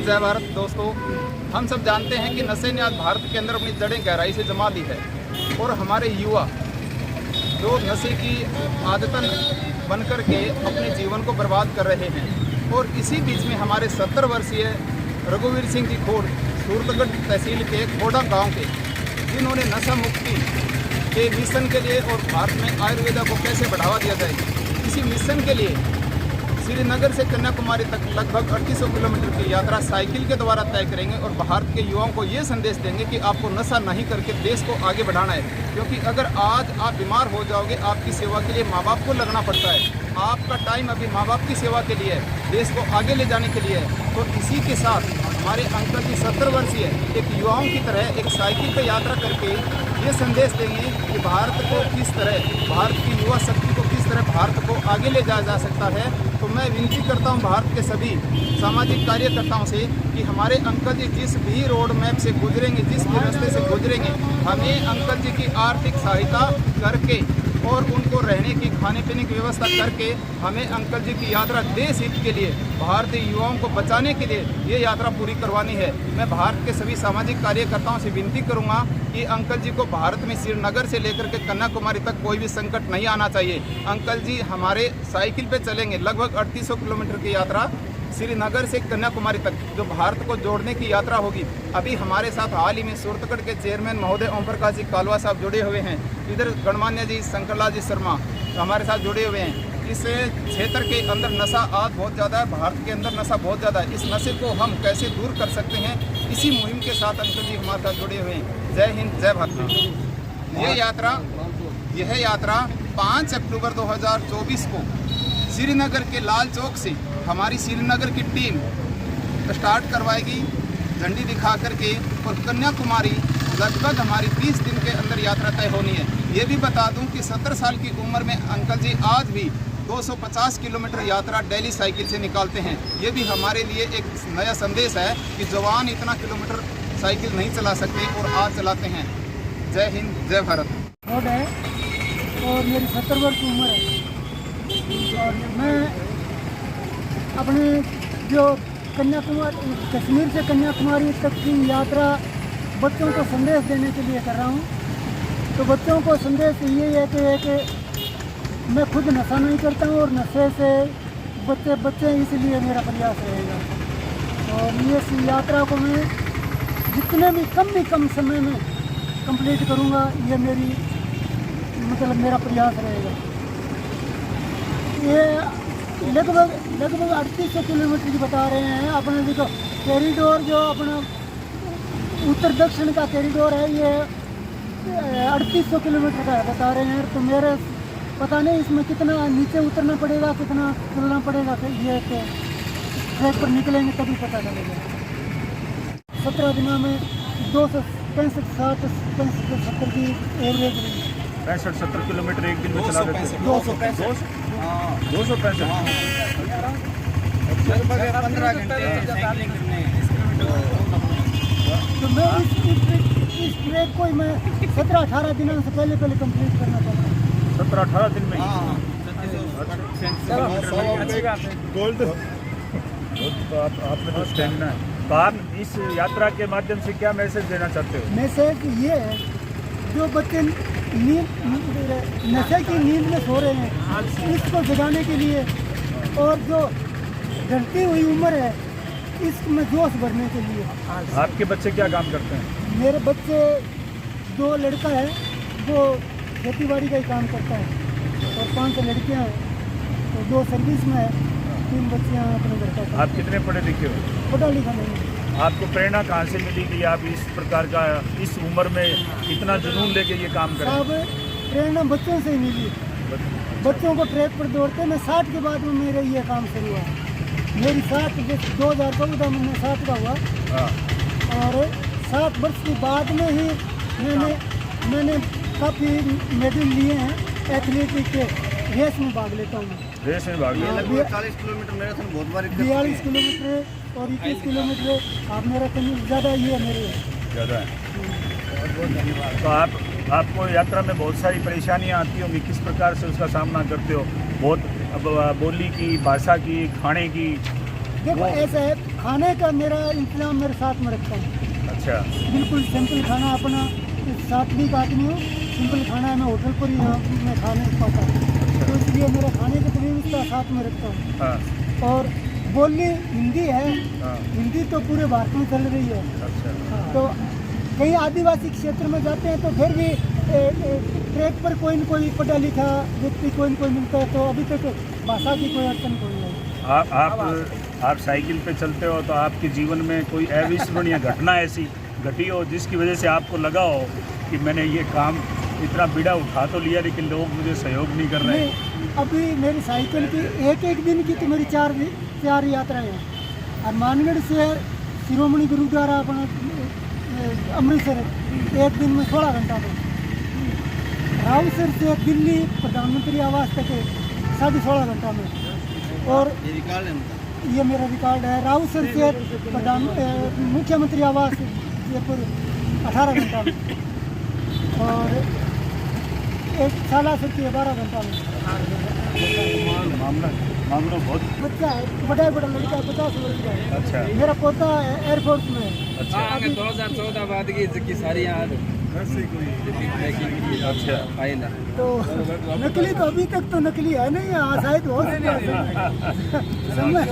हिंद, जय भारत। दोस्तों, हम सब जानते हैं कि नशे ने आज भारत के अंदर अपनी जड़ें गहराई से जमा ली है और हमारे युवा जो नशे की आदतन बनकर के अपने जीवन को बर्बाद कर रहे हैं। और इसी बीच में हमारे 70 वर्षीय रघुवीर सिंह जी खोड़, सूरतगढ़ तहसील के खोड़ा गांव के, जिन्होंने नशा मुक्ति के मिशन के लिए और भारत में आयुर्वेदा को कैसे बढ़ावा दिया जाए, इसी मिशन के लिए श्रीनगर से कन्याकुमारी तक लगभग 3800 किलोमीटर की यात्रा साइकिल के द्वारा तय करेंगे और भारत के युवाओं को ये संदेश देंगे कि आपको नशा नहीं करके देश को आगे बढ़ाना है। क्योंकि अगर आज आप बीमार हो जाओगे, आपकी सेवा के लिए माँ बाप को लगना पड़ता है। आपका टाइम अभी माँ बाप की सेवा के लिए है, देश को आगे ले जाने के लिए है। तो इसी के साथ हमारे अंकल जी 70 वर्षीय एक युवाओं की तरह एक साइकिल पर यात्रा करके ये संदेश देंगे कि भारत को किस तरह, भारत की युवा शक्ति को किस तरह भारत को आगे ले जाया जा सकता है। तो मैं विनती करता हूं भारत के सभी सामाजिक कार्यकर्ताओं से कि हमारे अंकल जी जिस भी रोड मैप से गुजरेंगे, जिस भी रास्ते से गुजरेंगे, हमें अंकल जी की आर्थिक सहायता करके और उनको रहने की, खाने पीने की व्यवस्था करके हमें अंकल जी की यात्रा देश हित के लिए, भारतीय युवाओं को बचाने के लिए ये यात्रा पूरी करवानी है। मैं भारत के सभी सामाजिक कार्यकर्ताओं से विनती करूंगा कि अंकल जी को भारत में श्रीनगर से लेकर के कन्याकुमारी तक कोई भी संकट नहीं आना चाहिए। अंकल जी हमारे साइकिल पे चलेंगे, लगभग 3800 किलोमीटर की यात्रा श्रीनगर से कन्याकुमारी तक, जो भारत को जोड़ने की यात्रा होगी। अभी हमारे साथ हाल ही में सूरतगढ़ के चेयरमैन महोदय ओम प्रकाश जी कालवा साहब जुड़े हुए हैं। इधर गणमान्य जी शंकरलाल जी शर्मा हमारे साथ जुड़े हुए हैं। इस क्षेत्र के अंदर नशा आज बहुत ज़्यादा है, भारत के अंदर नशा बहुत ज़्यादा है। इस नशे को हम कैसे दूर कर सकते हैं, इसी मुहिम के साथ अंकल जी हमारे साथ जुड़े हुए हैं। जय हिंद, जय भारत। यह यात्रा 5 अक्टूबर 2024 को श्रीनगर के लाल चौक से हमारी श्रीनगर की टीम स्टार्ट करवाएगी झंडी दिखा करके, और कन्याकुमारी लगभग हमारी 20 दिन के अंदर यात्रा तय होनी है। ये भी बता दूं कि 70 साल की उम्र में अंकल जी आज भी 250 किलोमीटर यात्रा डेली साइकिल से निकालते हैं। ये भी हमारे लिए एक नया संदेश है कि जवान इतना किलोमीटर साइकिल नहीं चला सकते और आज चलाते हैं। जय हिंद, जय भारत। रोड है और मेरी 70 वर्ष की उम्र है और मैं अपने जो कन्याकुमारी, कश्मीर से कन्याकुमारी तक की यात्रा बच्चों को संदेश देने के लिए कर रहा हूँ। तो बच्चों को संदेश ये है कि मैं खुद नशा नहीं करता हूँ और नशे से बच्चे इसलिए मेरा प्रयास रहेगा। और ये इस यात्रा को मैं जितने भी कम समय में कंप्लीट करूँगा, ये मेरा प्रयास रहेगा। ये लगभग 3800 किलोमीटर की बता रहे हैं। अपना देखो कॉरिडोर जो अपना उत्तर दक्षिण का कॉरिडोर है, ये 3800 किलोमीटर का बता रहे हैं। तो मेरे पता नहीं इसमें कितना नीचे उतरना पड़ेगा, कितना चलना पड़ेगा। तो ये ट्रैक पर निकलेंगे तभी पता चलेगा। 17 दिनों में 265-70 की एवरेज रहेगी। 65-70 किलोमीटर एक दिन में चला देते हैं। 265 लगभग 15 घंटे साइकिलिंग करने हैं। तो मैं इस ट्रैक को मैं 17-18 दिनों से पहले कंप्लीट करना चाहता हूँ। 17-18 दिन में गोल्ड तो आप में तो स्टेमिना है। तो आप इस यात्रा के माध्यम से क्या मैसेज देना चाहते हो? मैसेज ये है, जो बच्चे नशे की नींद में सो रहे हैं, इसको जगाने के लिए, और जो ढलती हुई उम्र है इसमें जोश भरने के लिए। आपके बच्चे क्या काम करते हैं? मेरे बच्चे 2 लड़का है, वो खेती-बाड़ी का ही काम करता है और 5 लड़कियां हैं। तो 2 सर्विस में है, 3 बच्चियां अपने घर का। आप कितने पढ़े लिखे हो? पढ़ा लिखा नहीं। आपको प्रेरणा कहाँ से मिली कि आप इस प्रकार का इस उम्र में इतना जुनून लेके ये काम करें? साहब, प्रेरणा बच्चों से ही मिली। बच्चों को ट्रैक पर दौड़ते मैं 60 के बाद में मेरा ये काम शुरू हुआ। मेरी 2014 में 60 का हुआ। और 60 वर्ष के बाद में ही मैंने काफ़ी मेडल लिए हैं। एथलेटिक के रेस में भाग लेता हूँ। रेस में भाग लिया? 40 किलोमीटर मैराथन बहुत बार 42 किलोमीटर और 21 किलोमीटर। आप मैराथन ज़्यादा ये मेरे ज़्यादा है। तो आपको यात्रा में बहुत सारी परेशानियां आती होंगी, किस प्रकार से उसका सामना करते हो? बहुत बोली की, भाषा की, खाने की, देखो ऐसा है, खाने का मेरा इंतजाम मेरे साथ में रखता हूँ। अच्छा। बिल्कुल सिंपल खाना अपना, सात्विक आदमी हूँ, सिंपल खाना है, मैं होटल पर ही मैं खा नहीं पाता, तो इसलिए मेरा खाने की व्यवस्था साथ में रखता हूँ। हाँ। और बोलनी हिंदी है, हाँ। हिंदी तो पूरे भारत में चल रही है। अच्छा। तो कहीं आदिवासी क्षेत्र में जाते हैं तो फिर भी ट्रैक पर कोई न कोई पढ़ा लिखा व्यक्ति कोई न कोई मिलता है, तो अभी तक भाषा की कोई अड़चन कोई नहीं। आप साइकिल पे चलते हो तो आपके जीवन में कोई अविस्मरणीय घटना ऐसी घटी हो जिसकी वजह से आपको लगा हो कि मैंने ये काम इतना बीड़ा उठा तो लिया लेकिन लोग मुझे सहयोग नहीं कर रहे? नहीं, अभी मेरी साइकिल की एक दिन की तो मेरी चार यात्राएं हैं। और मानगढ़ से शिरोमणि गुरुद्वारा अपना अमृतसर एक दिन में 16 घंटा में, रावसर से दिल्ली प्रधानमंत्री आवास तक 16.5 घंटा में, और ये मेरा रिकॉर्ड है। रावसर से मुख्यमंत्री आवास जयपुर 18 घंटा में, और एक सालासर से 12 घंटा में। मामला बहुत बच्चा है, बड़ा लड़का है, 50 वर्ष का है। अच्छा। मेरा पोता एयरफोर्स में है। अच्छा। आगे 2014 बाद की सारी यहाँ अच्छा। फाइल है। तो नकली तो अभी तक तो नकली है नहीं, शायद हो सकता है। समय